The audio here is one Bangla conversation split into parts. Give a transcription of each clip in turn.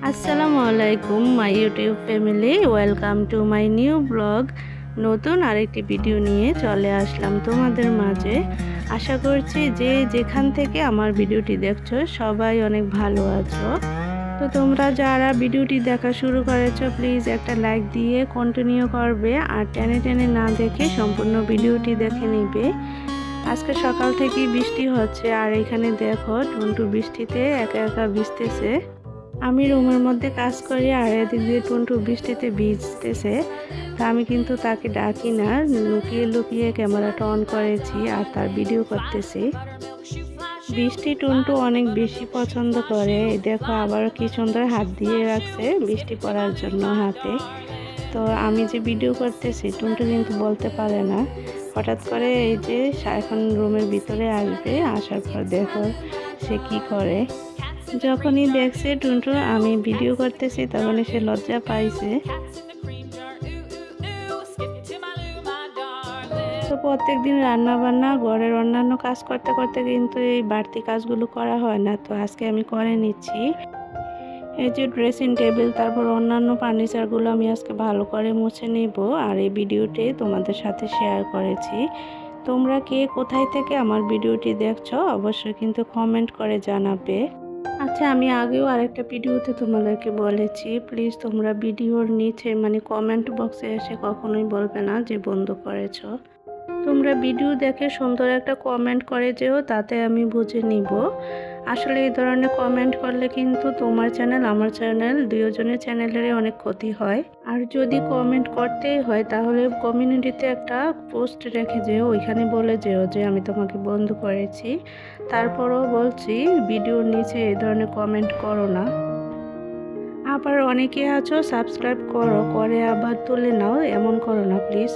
আসসালামু আলাইকুম my YouTube family, welcome to my new blog. নতুন আরেকটি ভিডিও নিয়ে চলে আসলাম তোমাদের মাঝে। আশা করছি যে যেখান থেকে আমার ভিডিওটি দেখছো সবাই অনেক ভালো আছো। তো তোমরা যারা ভিডিওটি দেখা শুরু করেছো প্লিজ একটা লাইক দিয়ে কন্টিনিউ করবে, আর টেনে টেনে না দেখে সম্পূর্ণ ভিডিওটি দেখে নিবে। আজকে সকাল থেকেই বৃষ্টি হচ্ছে, আর এখানে দেখো টুনটু বৃষ্টিতে একা একা ভিজতেছে। আমি রুমের মধ্যে কাজ করি আর এদিক দিয়ে টুনটু বৃষ্টিতে ভিজতেছে। তা আমি কিন্তু তাকে ডাকি না, লুকিয়ে লুকিয়ে ক্যামেরাটা অন করেছি আর তার ভিডিও করতেছি। বৃষ্টি টুনটু অনেক বেশি পছন্দ করে। দেখো আবার কি সুন্দর হাত দিয়ে রাখছে বৃষ্টি পড়ার জন্য হাতে। তো আমি যে ভিডিও করতেছি টুনটু কিন্তু বলতে পারে না। হঠাৎ করে এই যে এখন রুমের ভিতরে আসবে, আসার পর দেখো সে কি করে। যখনই দেখছে টুনটু আমি ভিডিও করতেছি তখনই সে লজ্জা পাইছে। তো প্রত্যেকদিন রান্না বান্না ঘরের অন্যান্য কাজ করতে করতে কিন্তু এই বাড়তি কাজগুলো করা হয় না, তো আজকে আমি করে নিচ্ছি। এই যে ড্রেসিং টেবিল তারপর অন্যান্য ফার্নিচারগুলো আমি আজকে ভালো করে মুছে নিব, আর এই ভিডিওটি তোমাদের সাথে শেয়ার করেছি। তোমরা কে কোথায় থেকে আমার ভিডিওটি দেখছো অবশ্যই কিন্তু কমেন্ট করে জানাবে। আচ্ছা, আমি আগেও আরেকটা ভিডিওতে তোমাদেরকে বলেছি, প্লিজ তোমরা ভিডিওর নিচে কমেন্ট বক্সে এসে কখনোই বলবে না যে বন্ধ করেছো। তোমরা ভিডিও দেখে সুন্দর একটা কমেন্ট করে যেও, তাতে আমি বুঝে নিব। আসলে এই ধরনের কমেন্ট করলে কিন্তু তোমার চ্যানেল আমার চ্যানেল দুজনের চ্যানেলেরই অনেক ক্ষতি হয়। আর যদি কমেন্ট করতেই হয় তাহলে কমিউনিটিতে একটা পোস্ট রেখে যেও, ওইখানে বলে যেও যে আমি তোমাকে বন্ধ করেছি। তারপরও বলছি ভিডিওর নিচে এই ধরনের কমেন্ট করো না। আবার অনেকে আছো সাবস্ক্রাইব করো, করে আবার তুলে নাও, এমন করো না প্লিজ।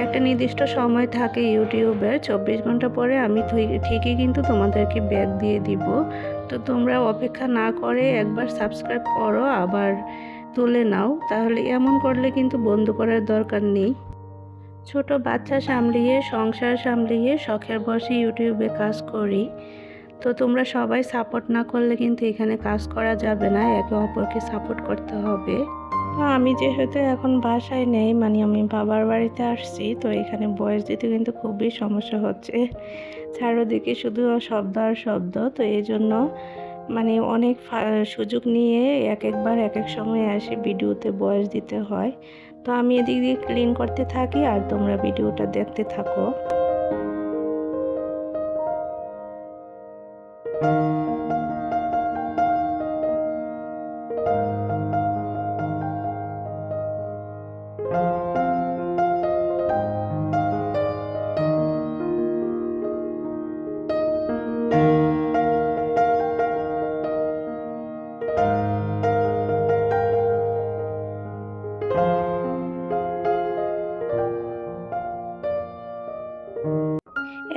একটা নির্দিষ্ট সময় থাকে ইউটিউবের, 24 ঘন্টা পরে আমি ঠিকই কিন্তু তোমাদেরকে ব্যাক দিয়ে দিব। তো তোমরা অপেক্ষা না করে একবার সাবস্ক্রাইব করো আবার তুলে নাও, তাহলে এমন করলে কিন্তু বন্ধ করার দরকার নেই। ছোট বাচ্চা সামলিয়ে সংসার সামলিয়ে শখের বসে ইউটিউবে কাজ করি। তো তোমরা সবাই সাপোর্ট না করলে কিন্তু এখানে কাজ করা যাবে না, একে অপরকে সাপোর্ট করতে হবে। তো আমি যেহেতু এখন বাসায় নেই, আমি বাবার বাড়িতে আসছি, তো এখানে ভয়েস দিতে কিন্তু খুবই সমস্যা হচ্ছে। চারদিকে শুধু শব্দ আর শব্দ, তো এই জন্য অনেক সুযোগ নিয়ে একবার এক এক সময় এসে ভিডিওতে ভয়েস দিতে হয়। তো আমি এদিক দিয়ে ক্লিন করতে থাকি আর তোমরা ভিডিওটা দেখতে থাকো।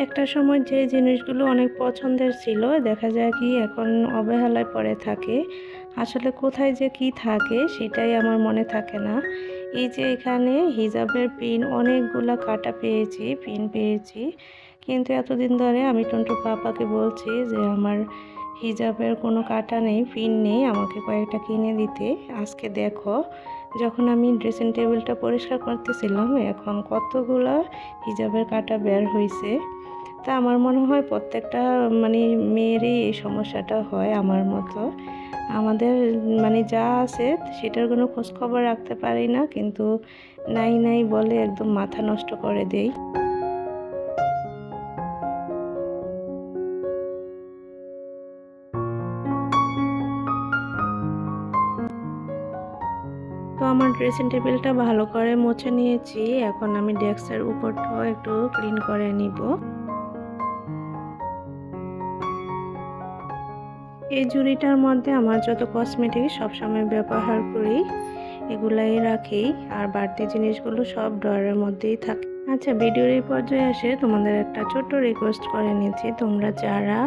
একটা সময় যে জিনিসগুলো অনেক পছন্দের ছিল দেখা যায় কি এখন অবহেলায় পড়ে থাকে। আসলে কোথায় যে কি থাকে সেটাই আমার মনে থাকে না। এই যে এখানে হিজাবের পিন অনেকগুলা কাটা পেয়েছি, পিন পেয়েছি, কিন্তু এতদিন ধরে আমি টুনটু পাপাকে বলছি যে আমার হিজাবের কোনো কাটা নেই, পিন নেই, আমাকে কয়েকটা কিনে দিতে। আজকে দেখো যখন আমি ড্রেসিং টেবিলটা পরিষ্কার করতেছিলাম এখন কতগুলা হিজাবের কাটা বের হয়েছে। তা আমার মনে হয় প্রত্যেকটা মেয়েরই এই সমস্যাটা হয় আমার মতো। আমাদের যা আছে সেটার কোনো খোঁজখবর রাখতে পারি না, কিন্তু নাই নাই বলে একদম মাথা নষ্ট করে দেই। তো আমার ড্রেসিং টেবিলটা ভালো করে মুছে নিয়েছি, এখন আমি ডেস্কের উপরটাও একটু ক্লিন করে নিব। এই ঝুড়িটার মধ্যে আমার যত কসমেটিক সবসময় ব্যবহার করি এগুলাই রাখি, আর বাড়তি জিনিসগুলো সব ড্রয়ারের মধ্যেই থাকে। আচ্ছা, ভিডিওর এই পর্যায়ে এসে তোমাদের একটা ছোট্ট রিকোয়েস্ট করে নিচ্ছি, তোমরা যারা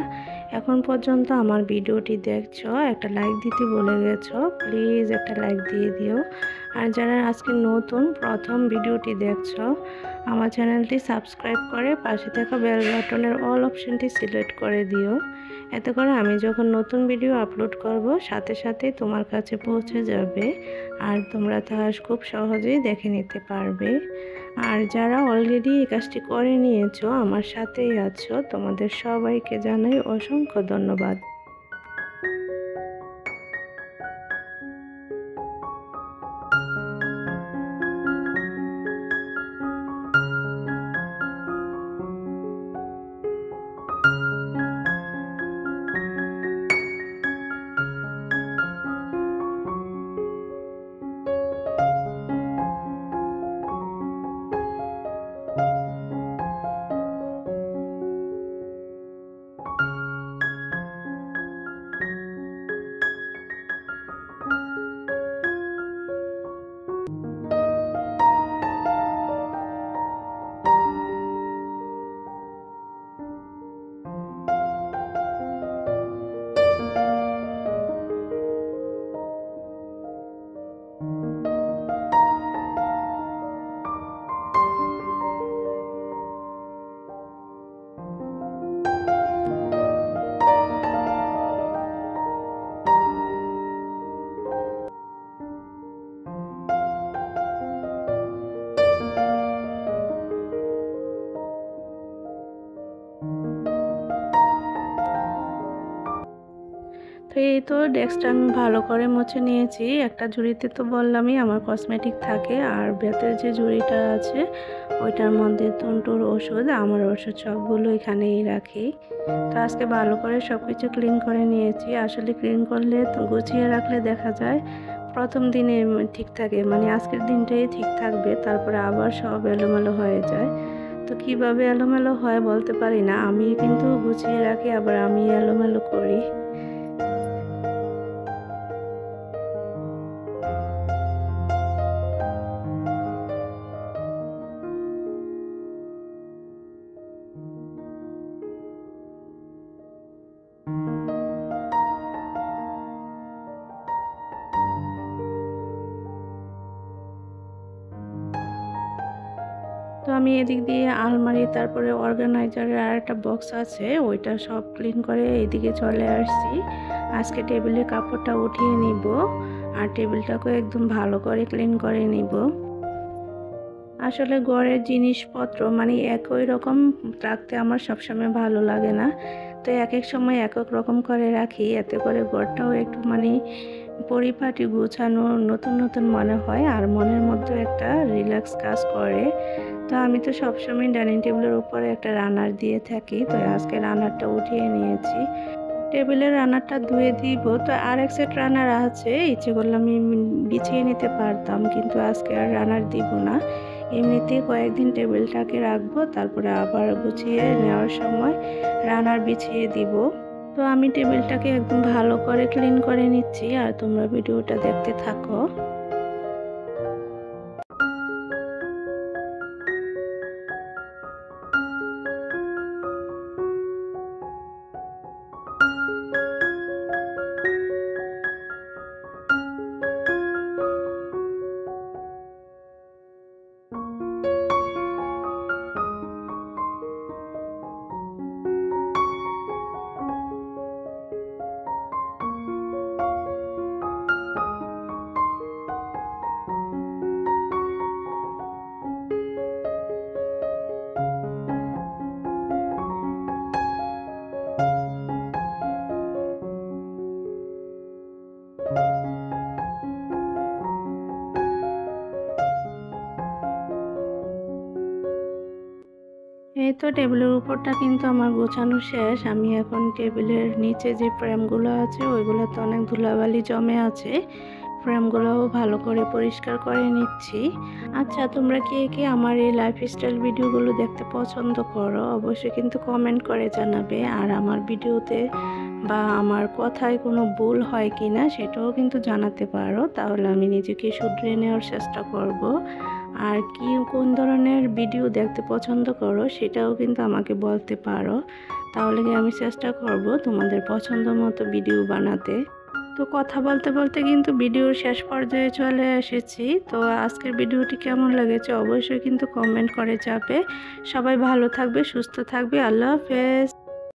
এখন পর্যন্ত আমার ভিডিওটি দেখছো একটা লাইক দিতে ভুলে গেছো, প্লিজ একটা লাইক দিয়ে দিও। আর যারা আজকে নতুন প্রথম ভিডিওটি দেখছো আমার চ্যানেলটি সাবস্ক্রাইব করে পাশে থাকা বেল বাটনের অল অপশনটি সিলেক্ট করে দিও। এতে করে আমি যখন নতুন ভিডিও আপলোড করব সাথে সাথে তোমার কাছে পৌঁছে যাবে আর তোমরা তা খুব সহজেই দেখে নিতে পারবে। আর যারা অলরেডি এই কাজটি করে নিয়েছো, আমার সাথেই আছো, তোমাদের সবাইকে জানাই অসংখ্য ধন্যবাদ। তো এই তো ডেস্কটা আমি ভালো করে মুছে নিয়েছি। একটা ঝুড়িতে তো বললামই আমার কসমেটিক থাকে, আর বেতের যে ঝুড়িটা আছে ওইটার মধ্যে তন্তুর ওষুধ, আমার ওষুধ সবগুলো এখানেই রাখি। তো আজকে ভালো করে সব কিছু ক্লিন করে নিয়েছি। আসলে ক্লিন করলে গুছিয়ে রাখলে দেখা যায় প্রথম দিনে ঠিক থাকে, মানে আজকের দিনটাই ঠিক থাকবে, তারপরে আবার সব এলোমেলো হয়ে যায়। তো কিভাবে এলোমেলো হয় বলতে পারি না, আমি কিন্তু গুছিয়ে রাখি আবার আমি এলোমেলো করি। তো আমি এদিক দিয়ে আলমারি, তারপরে অর্গানাইজারের আর একটা বক্স আছে ওইটা সব ক্লিন করে এদিকে চলে আসছি। আজকে টেবিলের কাপড়টা উঠিয়ে নিব আর টেবিলটাকে একদম ভালো করে ক্লিন করে নিব। আসলে ঘরের জিনিসপত্র মানে একই রকম রাখতে আমার সবসময় ভালো লাগে না, তো এক এক সময় এক এক রকম করে রাখি, এতে করে ঘরটাও একটু মানে পরিপাটি গুছানো নতুন নতুন মনে হয় আর মনের মধ্যে একটা রিল্যাক্স কাজ করে। তো আমি তো সবসময় ডাইনিং টেবিলের উপরে একটা রানার দিয়ে থাকি, তো আজকে রানারটা উঠিয়ে নিয়েছি। টেবিলের রানারটা ধুয়ে দিব, তো আর এক সেট রানার আছে, ইচ্ছে করলে আমি বিছিয়ে নিতে পারতাম, কিন্তু আজকে আর রানার দিব না, এমনিতেই কয়েকদিন টেবিলটাকে রাখবো, তারপরে আবার গুছিয়ে নেওয়ার সময় রানার বিছিয়ে দিব। তো আমি টেবিলটাকে একদম ভালো করে ক্লিন করে নিচ্ছি আর তোমরা ভিডিওটা দেখতে থাকো। এই তো টেবিলের উপরটা কিন্তু আমার গোছানো শেষ। আমি এখন টেবিলের নিচে যে ফ্রেমগুলো আছে ওইগুলোতে অনেক ধুলাবালি জমে আছে, ফ্রেমগুলোও ভালো করে পরিষ্কার করে নিচ্ছি। আচ্ছা, তোমরা কে কে আমার এই লাইফস্টাইল ভিডিওগুলো দেখতে পছন্দ করো অবশ্যই কিন্তু কমেন্ট করে জানাবে, আর আমার ভিডিওতে বা আমার কথায় কোনো ভুল হয় কি না সেটাও কিন্তু জানাতে পারো, তাহলে আমি নিজেকে শুধরে নেওয়ার চেষ্টা করব। আর কি কোন ধরনের ভিডিও দেখতে পছন্দ করো সেটাও কিন্তু আমাকে বলতে পারো, তাহলে আমি চেষ্টা করব তোমাদের পছন্দ মতো ভিডিও বানাতে। তো কথা বলতে বলতে কিন্তু ভিডিওর শেষ পর্যায়ে চলে এসেছি। তো আজকের ভিডিওটি কেমন লেগেছে অবশ্যই কিন্তু কমেন্ট করে যাবে। সবাই ভালো থাকবে, সুস্থ থাকবে। আল্লাহ হাফেজ।